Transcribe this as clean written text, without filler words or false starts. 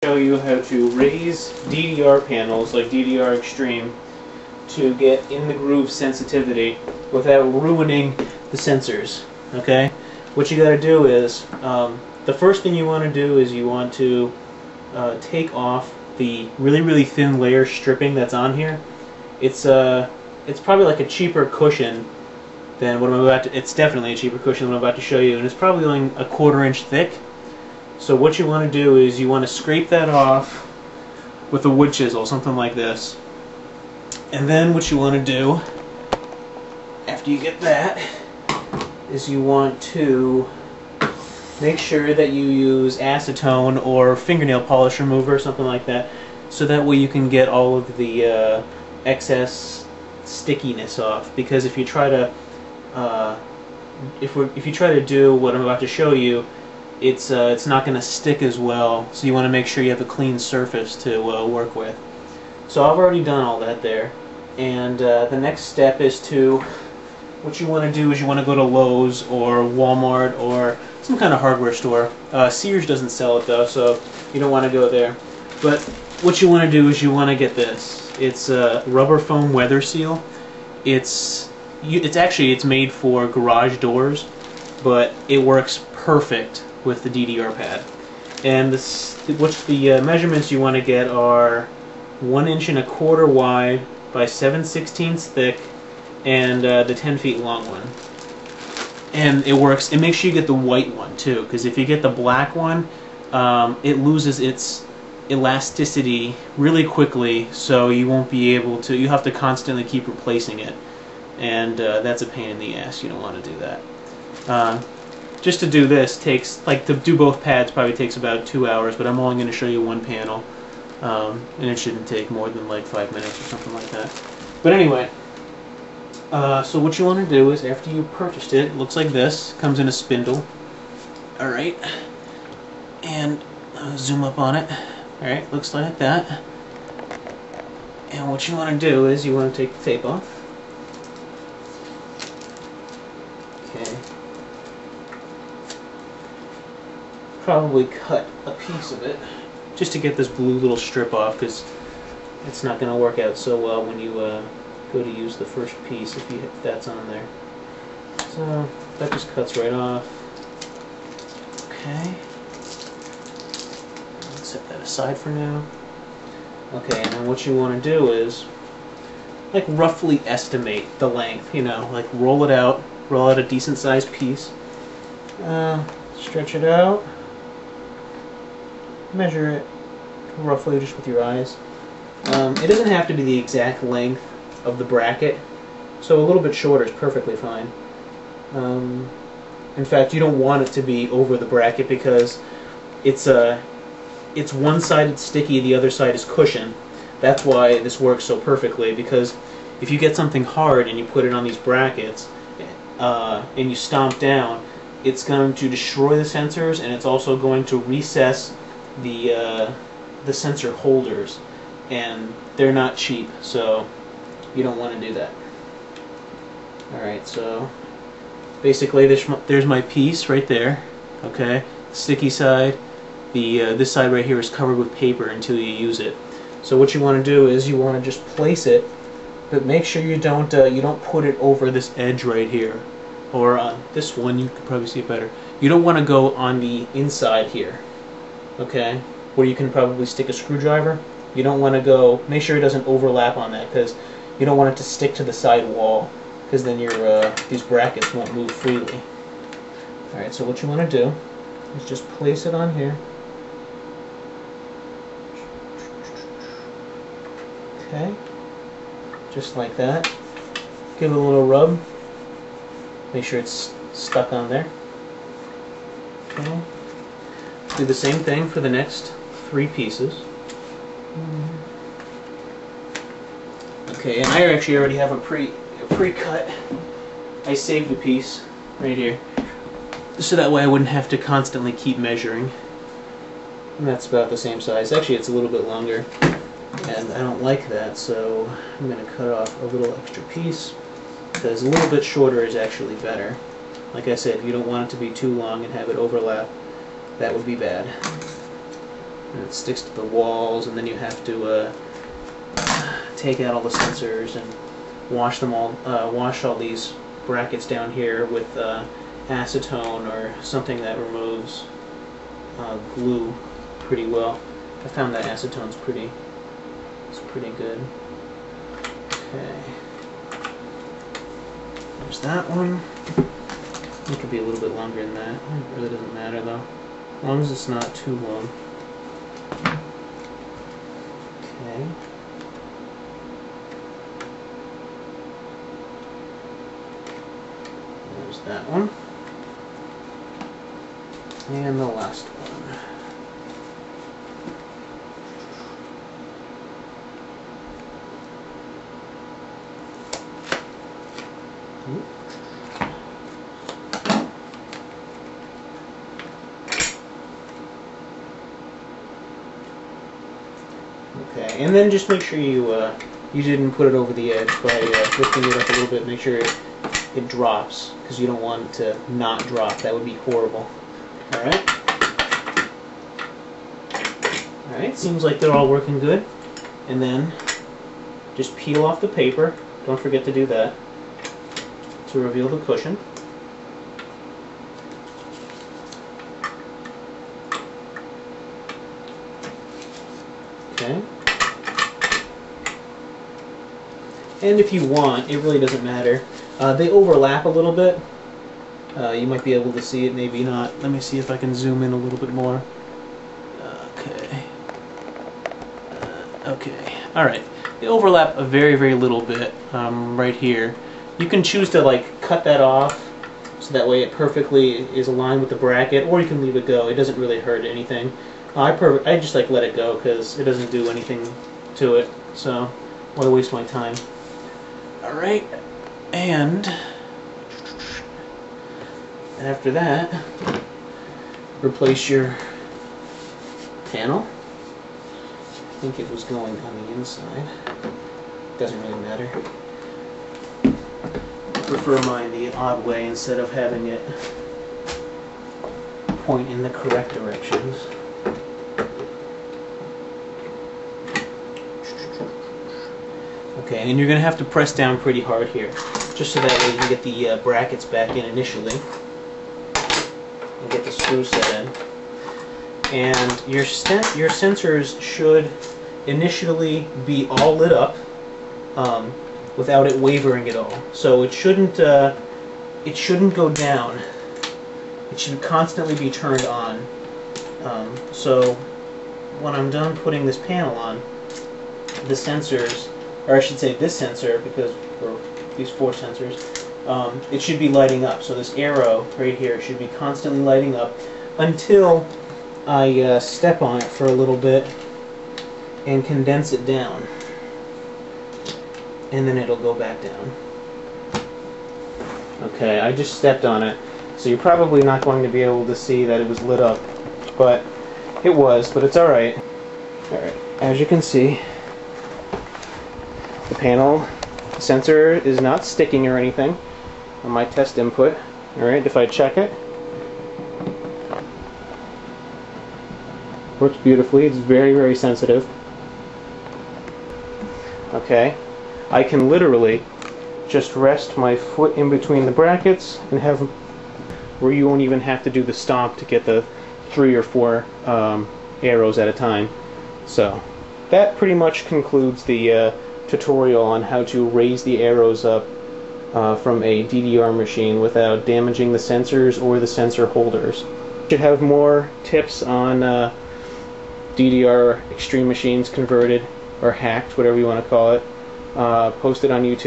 Show you how to raise DDR panels like DDR Extreme to get in the groove sensitivity without ruining the sensors. Okay, what you got to do is the first thing you want to do is you want to take off the really thin layer stripping that's on here. It's probably like a cheaper cushion than what I'm about to. It's definitely a cheaper cushion than what I'm about to show you, and it's probably only a 1/4 inch thick. So what you want to do is you want to scrape that off with a wood chisel, something like this. And then what you want to do, after you get that, is you want to make sure that you use acetone or fingernail polish remover, something like that, so that way you can get all of the excess stickiness off. Because if you try to if you try to do what I'm about to show you, it's not going to stick as well, so you want to make sure you have a clean surface to work with. So I've already done all that there, and the next step is what you want to do is you want to go to Lowe's or Walmart or some kind of hardware store. Sears doesn't sell it though, so you don't want to go there. But what you want to do is you want to get this. It's a rubber foam weather seal. It's made for garage doors, but it works perfect with the DDR pad. And the measurements you want to get are 1 1/4 inch wide by 7/16 thick, and the 10 feet long one. And it works. And make sure you get the white one too, because if you get the black one, it loses its elasticity really quickly, so you won't be able to. You have to constantly keep replacing it, and that's a pain in the ass. You don't want to do that. Just to do this to do both pads probably takes about 2 hours, but I'm only going to show you one panel, and it shouldn't take more than like 5 minutes or something like that. But anyway, so what you want to do is after you purchased it, it looks like this. Comes in a spindle. Alright, and zoom up on it. Alright, looks like that. And what you want to do is you want to take the tape off. Okay. Probably cut a piece of it just to get this blue little strip off, because it's not going to work out so well when you go to use the first piece if that's on there. So that just cuts right off. Okay, let's set that aside for now. Okay, and then what you want to do is like roughly estimate the length, like roll out a decent sized piece, stretch it out, measure it roughly just with your eyes. It doesn't have to be the exact length of the bracket, so a little bit shorter is perfectly fine. In fact, you don't want it to be over the bracket, because it's one side it's sticky, the other side is cushion. That's why this works so perfectly, because if you get something hard and you put it on these brackets and you stomp down, it's going to destroy the sensors, and it's also going to recess the sensor holders, and they're not cheap, so you don't want to do that. Alright, so basically there's my piece right there. Okay, sticky side. This side right here is covered with paper until you use it. So what you want to do is you want to just place it, but make sure you don't put it over this edge right here, or on this one. You can probably see it better. You don't want to go on the inside here. Okay, where you can probably stick a screwdriver. You don't want to go. Make sure it doesn't overlap on that, because you don't want it to stick to the side wall, because then these brackets won't move freely. Alright, so what you want to do is just place it on here. Okay, just like that. Give it a little rub. Make sure it's stuck on there. Okay. Do the same thing for the next 3 pieces. Okay, and I actually already have a pre-cut. I saved a piece right here, so that way I wouldn't have to constantly keep measuring. And that's about the same size. Actually, it's a little bit longer, and I don't like that, so I'm going to cut off a little extra piece, because a little bit shorter is actually better. Like I said, you don't want it to be too long and have it overlap. That would be bad. and it sticks to the walls, and then you have to take out all the sensors and wash them all, wash all these brackets down here with acetone or something that removes glue pretty well. I found that acetone's pretty good. Okay, there's that one. It could be a little bit longer than that. It really doesn't matter though, as long as it's not too long. Okay. There's that one. And the last one. Okay, and then just make sure you didn't put it over the edge by lifting it up a little bit. Make sure it drops, because you don't want it to not drop. That would be horrible. Alright. Alright, seems like they're all working good. And then just peel off the paper. Don't forget to do that to reveal the cushion. Okay. And if you want, it really doesn't matter. They overlap a little bit. You might be able to see it, maybe not. Let me see if I can zoom in a little bit more. Okay. Okay. Alright. They overlap a very, very little bit right here. You can choose to like cut that off so that way it perfectly is aligned with the bracket, or you can leave it go. It doesn't really hurt anything. I just like let it go because it doesn't do anything to it. So why waste my time? Alright. And after that, replace your panel. I think it was going on the inside. Doesn't really matter. I prefer mine the odd way instead of having it point in the correct directions. Okay, and you're going to have to press down pretty hard here, just so that way you can get the brackets back in initially, and get the screws set in. And your sensors should initially be all lit up without it wavering at all. So it shouldn't go down. It should constantly be turned on. So when I'm done putting this panel on, the sensors, or I should say this sensor, because for these 4 sensors, it should be lighting up. So this arrow right here should be constantly lighting up until I step on it for a little bit and condense it down. And then it'll go back down. Okay, I just stepped on it, so you're probably not going to be able to see that it was lit up, but it was, but it's alright. Alright, as you can see, the panel sensor is not sticking or anything on my test input. Alright, if I check it, works beautifully. It's very, very sensitive. Okay, I can literally just rest my foot in between the brackets and have where you won't even have to do the stomp to get the 3 or 4 arrows at a time. So that pretty much concludes the tutorial on how to raise the arrows up from a DDR machine without damaging the sensors or the sensor holders. You should have more tips on DDR extreme machines converted or hacked, whatever you want to call it, posted on YouTube.